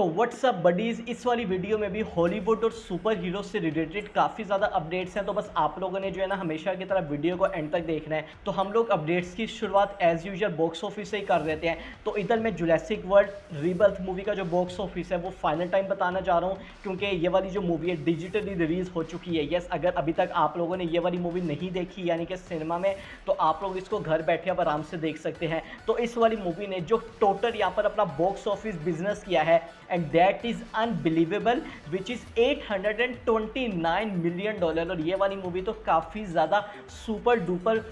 तो WhatsApp buddies, इस वाली वीडियो में भी हॉलीवुड और सुपर हीरो से रिलेटेड काफ़ी ज़्यादा अपडेट्स हैं। तो बस आप लोगों ने जो है ना हमेशा की तरह वीडियो को एंड तक देखना है। तो हम लोग अपडेट्स की शुरुआत एज़ यूजुअल बॉक्स ऑफिस से ही कर देते हैं। तो इधर मैं जुरासिक वर्ल्ड रीबर्थ मूवी का जो बॉक्स ऑफिस है वो फाइनल टाइम बताना चाह रहा हूँ, क्योंकि ये वाली जो मूवी है डिजिटली रिलीज़ हो चुकी है। यस, अगर अभी तक आप लोगों ने ये वाली मूवी नहीं देखी यानी कि सिनेमा में, तो आप लोग इसको घर बैठे अब आराम से देख सकते हैं। तो इस वाली मूवी ने जो टोटल यहाँ पर अपना बॉक्स ऑफिस बिजनेस किया है, and that is unbelievable, which is $829 million. और ये वाली मूवी तो काफ़ी ज़्यादा सुपर डुपर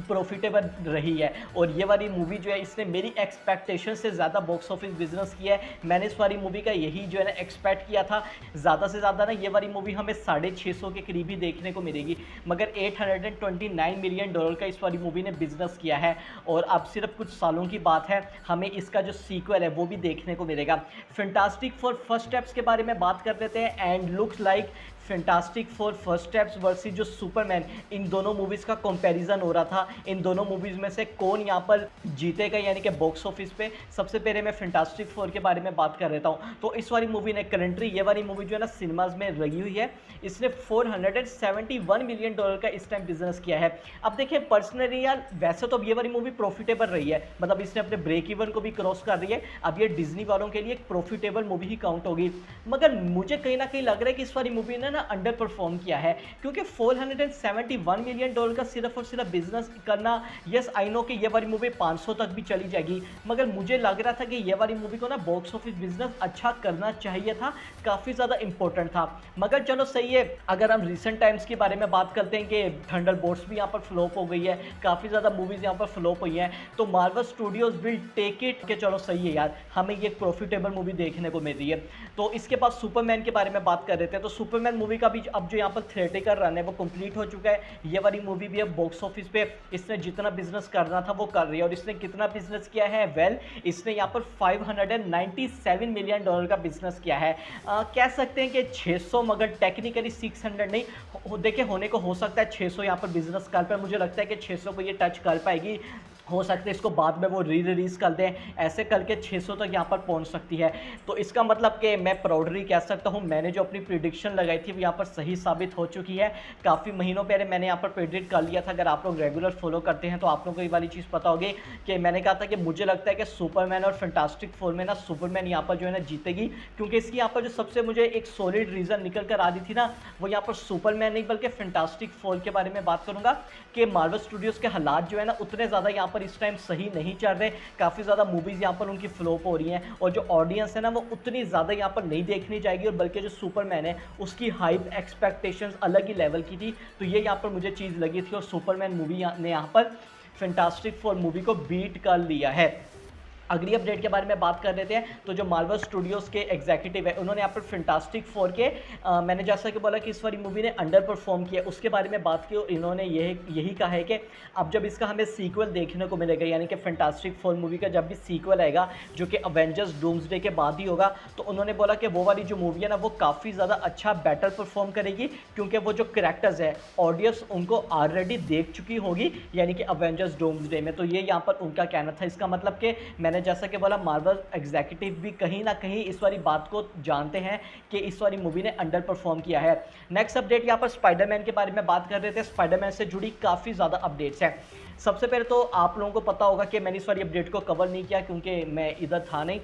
प्रॉफिटेबल रही है। और ये वाली मूवी जो है इसने मेरी एक्सपेक्टेशन से ज़्यादा बॉक्स ऑफिस बिजनेस किया है। मैंने इस वाली मूवी का यही जो है ना एक्सपेक्ट किया था। ज़्यादा से ज़्यादा ना ये वाली मूवी हमें 650 के करीब ही देखने को मिलेगी, मगर $829 मिलियन का इस वाली मूवी ने बिजनेस किया है। और अब सिर्फ कुछ सालों की बात है, हमें इसका जो सीक्वल है वो भी देखने को मिलेगा। फैंटास्टिक फॉर फर्स्ट स्टेप्स के बारे में बात कर लेते हैं। And looks like fantastic for first steps versus जो सुपरमैन, इन दोनों मूवीज़ का कंपैरिजन हो रहा था। इन दोनों मूवीज़ में से कौन यहाँ पर जीतेगा यानी कि बॉक्स ऑफिस पे। सबसे पहले मैं फैंटास्टिक फोर के बारे में बात कर लेता हूँ। तो इस वाली मूवी ने करंटली, ये वाली मूवी जो है ना सिनेमाज में लगी हुई है, इसने $471 मिलियन का इस टाइम बिजनेस किया है। अब देखिए पर्सनली यार, वैसे तो अब ये वाली मूवी प्रॉफिटेबल रही है, मतलब इसने अपने ब्रेक इवन को भी क्रॉस कर रही है। अब ये डिज्नी वालों के लिए एक प्रॉफिटेबल मूवी ही काउंट होगी। मगर मुझे कहीं ना कहीं लग रहा है कि इस वाली मूवी ने ना अंडर परफॉर्म किया है, क्योंकि $471 मिलियन का सिर्फ और सिर्फ बिजनेस करना, यस आई नो कि ये वाली मूवी 500 तक भी चली जाएगी, मगर मुझे लग रहा था कि ये वाली मूवी को ना बॉक्स ऑफिस बिजनेस अच्छा करना चाहिए था, काफ़ी ज़्यादा इंपॉर्टेंट था। मगर चलो सही है। अगर हम रिसेंट टाइम्स के बारे में बात करते हैं कि थंडरबोल्ट्स भी यहाँ पर फ्लॉप हो गई है, काफ़ी ज़्यादा मूवीज़ यहाँ पर फ्लॉप हुई हैं, तो Marvel Studios will take it कि चलो सही है यार, हमें ये प्रॉफिटेबल मूवी देखने को मिल रही है। तो इसके बाद सुपरमैन के बारे में बात कर रहे थे। तो सुपरमैन मूवी का भी अब जो यहाँ पर थिएटिकल रन है वो कंप्लीट हो चुका है। ये वाली मूवी भी अब बॉक्स ऑफिस पे इसने जितना बिजनेस करना था वो कर रही है। और इसने कितना बिजनेस किया है? वेल, इसने यहाँ पर $597 मिलियन का बिजनेस किया है। कह सकते हैं कि 600, मगर टेक्निकली 600 नहीं, देखिए होने को हो सकता है 600 यहाँ पर बिजनेस कर पाए। मुझे लगता है कि 600 को ये टच कर पाएगी। हो सकता है इसको बाद में वो रिलीज़ कर दें, ऐसे करके 600 तक यहाँ पर पहुँच सकती है। तो इसका मतलब कि मैं प्राउडली कह सकता हूँ, मैंने जो अपनी प्रिडिक्शन लगाई थी वो यहाँ पर सही साबित हो चुकी है। काफ़ी महीनों पहले मैंने यहाँ पर प्रिडिक्ट कर लिया था। अगर आप लोग रेगुलर फॉलो करते हैं तो आप लोगों को ये वाली चीज़ पता होगी कि मैंने कहा था कि मुझे लगता है कि सुपरमैन और फैंटास्टिक फोर में ना सुपरमैन यहाँ पर जो है ना जीतेगी, क्योंकि इसकी यहाँ पर जो सबसे मुझे एक सॉलिड रीज़न निकल कर आ रही थी ना, वो यहाँ पर सुपरमैन नहीं बल्कि फैंटास्टिक फोर के बारे में बात करूँगा कि मार्वल स्टूडियोज़ के हालात जो है ना उतने ज़्यादा यहाँ पर इस टाइम सही नहीं चल रहे। काफ़ी ज़्यादा मूवीज़ यहाँ पर उनकी फ्लॉप हो रही हैं, और जो ऑडियंस है ना वो उतनी ज़्यादा यहाँ पर नहीं देखनी जाएगी। और बल्कि जो सुपरमैन है उसकी हाइप एक्सपेक्टेशंस अलग ही लेवल की थी। तो ये यहाँ पर मुझे चीज़ लगी थी, और सुपरमैन मूवी ने यहाँ पर फैंटास्टिक फोर मूवी को बीट कर लिया है। अगली अपडेट के बारे में बात कर लेते हैं। तो जो मार्वल स्टूडियोज़ के एग्जीक्यूटिव है, उन्होंने यहाँ पर फैंटास्टिक फोर के मैंने जैसा कि बोला कि इस वाली मूवी ने अंडर परफॉर्म किया, उसके बारे में बात की। और इन्होंने यही कहा है कि अब जब इसका हमें सीक्वल देखने को मिलेगा, यानी कि फैंटास्टिक फोर मूवी का जब भी सीक्वल आएगा, जो कि अवेंजर्स डूम्सडे के बाद ही होगा, तो उन्होंने बोला कि वो वाली जो मूवी है ना वो काफ़ी ज़्यादा अच्छा बेटर परफॉर्म करेगी, क्योंकि वो जो करेक्टर्स है ऑडियंस उनको ऑलरेडी देख चुकी होगी, यानी कि अवेंजर्स डूम्सडे में। तो ये यहाँ पर उनका कहना था। इसका मतलब कि मैंने जैसा कि बोला, मार्वल एग्जीक्यूटिव भी कहीं ना कहीं इस वाली बात को जानते हैं कि इस वाली मूवी ने अंडर परफॉर्म किया है। नेक्स्ट अपडेट यहाँ पर स्पाइडरमैन के बारे में बात कर रहे थे। स्पाइडरमैन से जुड़ी काफ़ी ज़्यादा अपडेट्स हैं। सबसे पहले तो आप लोगों को पता होगा कि मैंने इस वाली अपडेट को कवर नहीं किया, क्योंकि मैं इधर था नहीं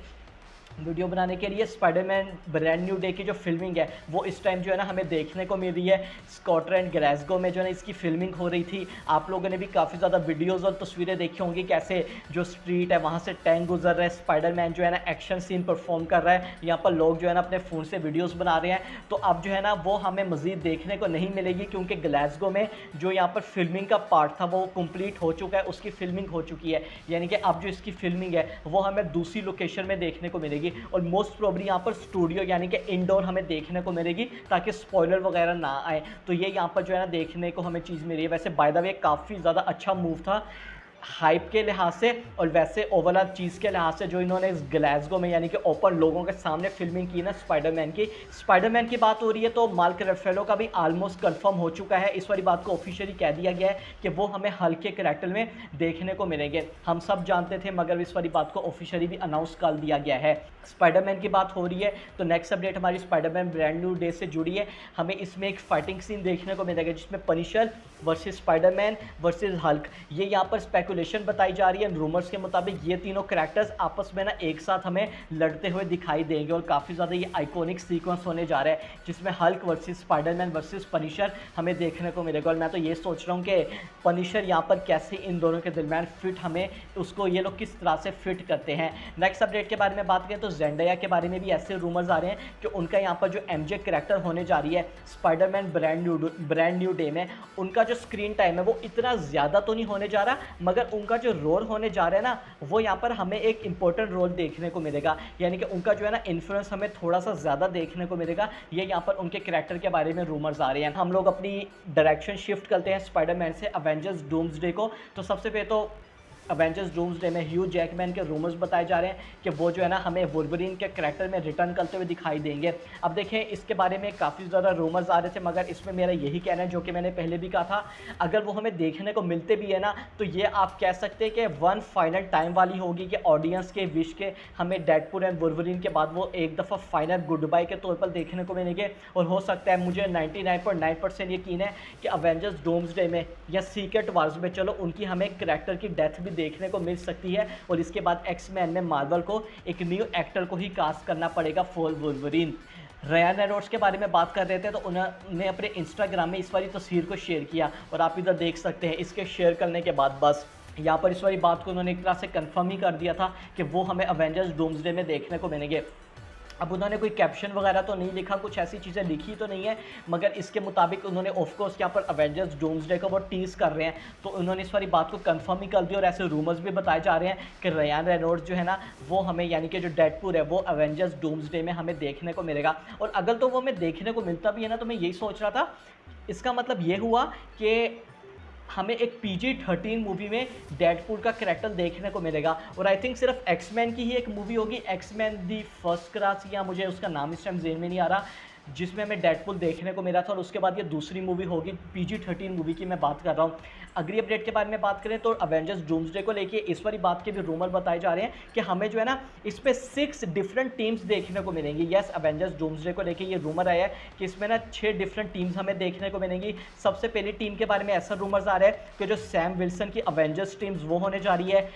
वीडियो बनाने के लिए। स्पाइडरमैन ब्रांड न्यू डे की जो फिल्मिंग है वो इस टाइम जो है ना हमें देखने को मिल रही है। स्कॉटलैंड ग्लासगो में जो है ना इसकी फिल्मिंग हो रही थी। आप लोगों ने भी काफ़ी ज़्यादा वीडियोज़ और तस्वीरें देखी होंगी, कैसे जो स्ट्रीट है वहाँ से टैंक गुजर रहा है, स्पाइडरमैन जो है ना एक्शन सीन परफॉर्म कर रहा है, यहाँ पर लोग जो है ना अपने फ़ोन से वीडियोज़ बना रहे हैं। तो अब जो है ना वो हमें मज़ीद देखने को नहीं मिलेगी, क्योंकि ग्लासगो में जो यहाँ पर फिल्मिंग का पार्ट था वो कंप्लीट हो चुका है, उसकी फिल्मिंग हो चुकी है। यानी कि अब जो इसकी फिल्मिंग है वो हमें दूसरी लोकेशन में देखने को मिलेगी, और मोस्ट प्रोबेबली यहाँ पर स्टूडियो यानी कि इंडोर हमें देखने को मिलेगी, ताकि स्पॉइलर वगैरह ना आए। तो ये यहाँ पर जो है ना देखने को हमें चीज़ मिली है। वैसे बाय द वे काफ़ी ज़्यादा अच्छा मूव था हाइप के लिहाज से और वैसे ओवरऑल चीज़ के लिहाज से जो इन्होंने इस ग्लासगो में यानी कि ओपन लोगों के सामने फिल्मिंग की ना स्पाइडरमैन की बात हो रही है तो मार्क रफेलो का भी ऑलमोस्ट कंफर्म हो चुका है। इस वाली बात को ऑफिशियली कह दिया गया है कि वो हमें हल्क के कैरेक्टर में देखने को मिलेंगे। हम सब जानते थे मगर इस वाली बात को ऑफिशियली भी अनाउंस कर दिया गया है। स्पाइडरमैन की बात हो रही है तो नेक्स्ट अपडेट हमारी स्पाइडरमैन ब्रांड न्यू डे से जुड़ी है। हमें इसमें एक फाइटिंग सीन देखने को मिलेगा जिसमें Punisher versus Spiderman versus Hulk, ये यहाँ पर स्पेकुलेशन बताई जा रही है। रूमर्स के मुताबिक ये तीनों कैरेक्टर्स आपस में ना एक साथ हमें लड़ते हुए दिखाई देंगे और काफ़ी ज़्यादा ये आइकॉनिक सीक्वेंस होने जा रहा है जिसमें Hulk versus Spiderman versus Punisher हमें देखने को मिलेगा। और मैं तो ये सोच रहा हूँ कि पनिशर यहाँ पर कैसे इन दोनों के दरमियान फिट हमें उसको ये लोग किस तरह से फिट करते हैं। नेक्स्ट अपडेट के बारे में बात करें तो जेंडाया के बारे में भी ऐसे रूमर्स आ रहे हैं कि उनका यहाँ पर जो एमजे कैरेक्टर होने जा रही है स्पाइडरमैन ब्रांड न्यू डे में, उनका जो स्क्रीन टाइम है वो इतना ज़्यादा तो नहीं होने जा रहा मगर उनका जो रोल होने जा रहा है ना वो यहाँ पर हमें एक इंपॉर्टेंट रोल देखने को मिलेगा। यानी कि उनका जो है ना इन्फ्लुएंस हमें थोड़ा सा ज़्यादा देखने को मिलेगा। ये यहाँ पर उनके कैरेक्टर के बारे में रूमर्स आ रहे हैं। हम लोग अपनी डायरेक्शन शिफ्ट करते हैं स्पाइडरमैन से अवेंजर्स डूम्सडे को। तो सबसे पहले तो अवेंजर्स डूम्सडे में ह्यू जैकमैन के रूमर्स बताए जा रहे हैं कि वो जो है ना हमें वुल्वरीन के कैरेक्टर में रिटर्न करते हुए दिखाई देंगे। अब देखें इसके बारे में काफ़ी ज़्यादा रूमर्स आ रहे थे मगर इसमें मेरा यही कहना है जो कि मैंने पहले भी कहा था, अगर वो हमें देखने को मिलते भी है ना तो ये आप कह सकते हैं कि वन फाइनल टाइम वाली होगी कि ऑडियंस के विश के हमें डेडपूल एंड वुल्वरीन के बाद वो एक दफ़ा फाइनल गुड बाय के तौर पर देखने को मिलेंगे। और हो सकता है, मुझे 99.9% यकीन है कि अवेंजर्स डूम्सडे में या सीक्रेट वार्स में चलो उनकी हमें कैरेक्टर की डेथ भी देखने को मिल सकती है और इसके बाद एक्स-मैन में मार्वल को एक न्यू एक्टर को ही कास्ट करना पड़ेगा फॉर वुल्वरीन। रायन रेनॉल्ड्स के बारे में बात कर रहे थे तो उन्होंने अपने इंस्टाग्राम में इस वाली तस्वीर को शेयर किया और आप इधर देख सकते हैं। इसके शेयर करने के बाद बस यहाँ पर इस वाली बात को उन्होंने एक तरह से कंफर्म ही कर दिया था कि वो हमें अवेंजर्स डूम्सडे में देखने को मिलेंगे। अब उन्होंने कोई कैप्शन वगैरह तो नहीं लिखा, कुछ ऐसी चीज़ें लिखी तो नहीं है मगर इसके मुताबिक उन्होंने ऑफकोर्स यहाँ पर अवेंजर्स डूम्सडे को वो टीज़ कर रहे हैं तो उन्होंने इस वाली बात को कंफर्म ही कर दिया। और ऐसे रूमर्स भी बताए जा रहे हैं कि रायन रेनॉल्ड्स जो है ना वो हमें यानी कि जो डेडपूल है वो अवेंजर्स डूम्सडे में हमें देखने को मिलेगा। और अगर तो वो हमें देखने को मिलता भी है ना तो मैं यही सोच रहा था, इसका मतलब ये हुआ कि हमें एक PG-13 मूवी में डेडपूल का कैरेक्टर देखने को मिलेगा। और आई थिंक सिर्फ एक्समैन की ही एक मूवी होगी, एक्समैन दी फर्स्ट क्लास, या मुझे उसका नाम इस टाइम ज़हन में नहीं आ रहा, जिसमें हमें डेडपूल देखने को मिला था। और उसके बाद ये दूसरी मूवी होगी, PG-13 मूवी की मैं बात कर रहा हूँ। अगली अपडेट के बारे में बात करें तो अवेंजर्स डूम्सडे को लेके इस वाली बात के भी रूमर बताए जा रहे हैं कि हमें जो है ना इस पे 6 डिफरेंट टीम्स देखने को मिलेंगी। यस, अवेंजर्स डूम्सडे को लेके ये रूमर आया है कि इसमें ना 6 डिफरेंट टीम्स हमें देखने को मिलेंगी। सबसे पहली टीम के बारे में ऐसा रूमर्स आ रहा है कि जो सैम विल्सन की अवेंजर्स टीम्स वो होने जा रही है।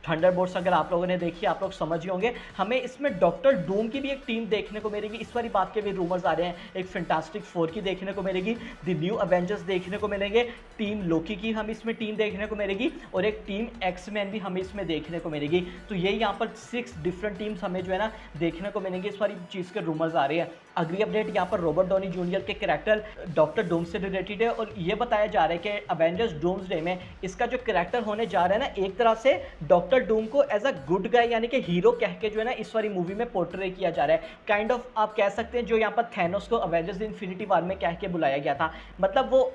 थंडरबोल्ट्स अगर आप लोगों ने देखी आप लोग समझ ही होंगे। हमें इसमें डॉक्टर डूम की भी एक टीम देखने को मिलेगी, इस वाली बात के भी रूमर्स आ रहे हैं। एक फैंटास्टिक फोर की देखने को मिलेगी, द न्यू अवेंजर्स देखने को मिलेंगे, टीम लोकी की हम इसमें टीम देखने को मिलेगी और एक टीम एक्स-मैन भी हमें इसमें देखने को मिलेगी। तो ये यहाँ पर 6 डिफरेंट टीम्स हमें जो है ना देखने को मिलेंगे, इस वाली चीज़ के रूमर्स आ रहे हैं। अगली अपडेट यहाँ पर रॉबर्ट डॉनी जूनियर के कैरेक्टर डॉक्टर डूम से रिलेटेड है और ये बताया जा रहा है कि अवेंजर्स डूम्सडे में इसका जो कैरेक्टर होने जा रहा है ना एक तरह से डॉक्टर डूम को एज अ गुड गाय यानी कि हीरो कह के जो है ना इस वाली मूवी में पोर्ट्रे किया जा रहा है। काइंड ऑफ आप कह सकते हैं जो यहाँ पर थैनोस को अवेंजर्स इन्फिनिटी वॉर में कह के बुलाया गया था, मतलब वो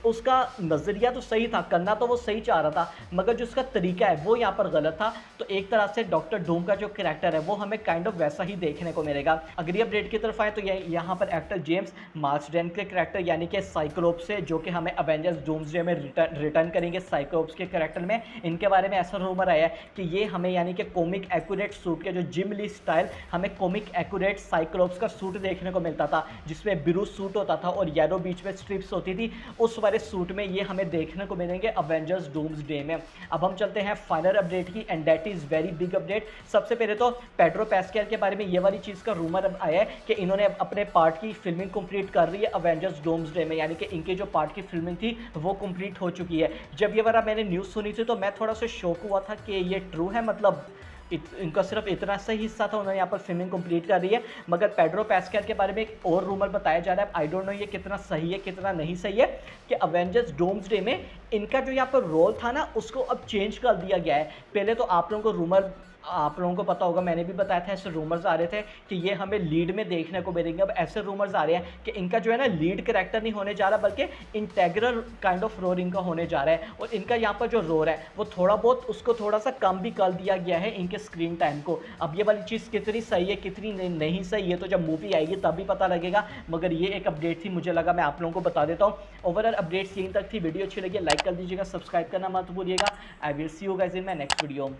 उसका नज़रिया तो सही था, करना तो वो सही चाह रहा था मगर जो उसका तरीका है वो यहाँ पर गलत था। तो एक तरह से डॉक्टर डूम का जो कैरेक्टर है वो हमें काइंड ऑफ वैसा ही देखने को मिलेगा। अगली अपडेट की तरफ आए तो यहाँ पर एक्टर जेम्स मार्सडेन के कैरेक्टर यानी कि साइक्लोप्स से जो कि हमें अवेंजर्स डूम्सडे में रिटर्न करेंगे साइक्लोप्स के कैरेक्टर में। इनके बारे में ऐसा रूमर आया है कि ये हमें यानी कि कॉमिक एक्यूरेट सूट के जो जिम ली स्टाइल हमें कॉमिक एक्यूरेट साइक्लोप्स का सूट देखने को मिलता था जिसमें ब्लू सूट होता था और येलो बीच में स्ट्रिप्स होती थी, उस वाले सूट में ये हमें देखने को मिलेंगे अवेंजर्स डूम्सडे में। अब हम चलते हैं फाइनल अपडेट की and that is very big update. सबसे पहले तो पेड्रो पैस्कल के बारे में ये वाली चीज़ का रूमर आया है कि इन्होंने अपने पार्ट की फिल्मिंग कंप्लीट कर रही है अवेंजर्स डूम्सडे में, यानी कि इनके जो पार्ट की फिल्मिंग थी वो कंप्लीट हो चुकी है। जब ये वाला मैंने न्यूज़ सुनी थी तो मैं थोड़ा सा शॉक हुआ था कि ये ट्रू है, मतलब इनका सिर्फ इतना सही हिस्सा था, उन्होंने यहाँ पर फिल्मिंग कंप्लीट कर रही है। मगर पेड्रो पैस्कल के बारे में एक और रूमर बताया जा रहा है, आई डोंट नो ये कितना सही है कितना नहीं सही है, कि अवेंजर्स डूम्सडे में इनका जो यहाँ पर रोल था ना उसको अब चेंज कर दिया गया है। पहले तो आप लोगों को रूमर आप लोगों को पता होगा, मैंने भी बताया था, ऐसे रूमर्स आ रहे थे कि ये हमें लीड में देखने को मिलेंगे। अब ऐसे रूमर्स आ रहे हैं कि इनका जो है ना लीड कैरेक्टर नहीं होने जा रहा, बल्कि इंटेग्रल काइंड ऑफ रोर इनका होने जा रहा है। और इनका यहाँ पर जो रोर है वो थोड़ा बहुत उसको थोड़ा सा कम भी कर दिया गया है इनके स्क्रीन टाइम को। अब ये वाली चीज़ कितनी सही है कितनी नहीं सही है तो जब मूवी आएगी तब भी पता लगेगा, मगर ये एक अपडेट थी, मुझे लगा मैं आप लोगों को बता देता हूँ। ओवरऑल अपडेट्स यहीं तक थी। वीडियो अच्छी लगी लाइक कर दीजिएगा, सब्सक्राइब करना मत भूलिएगा। I will see you guys in my next video.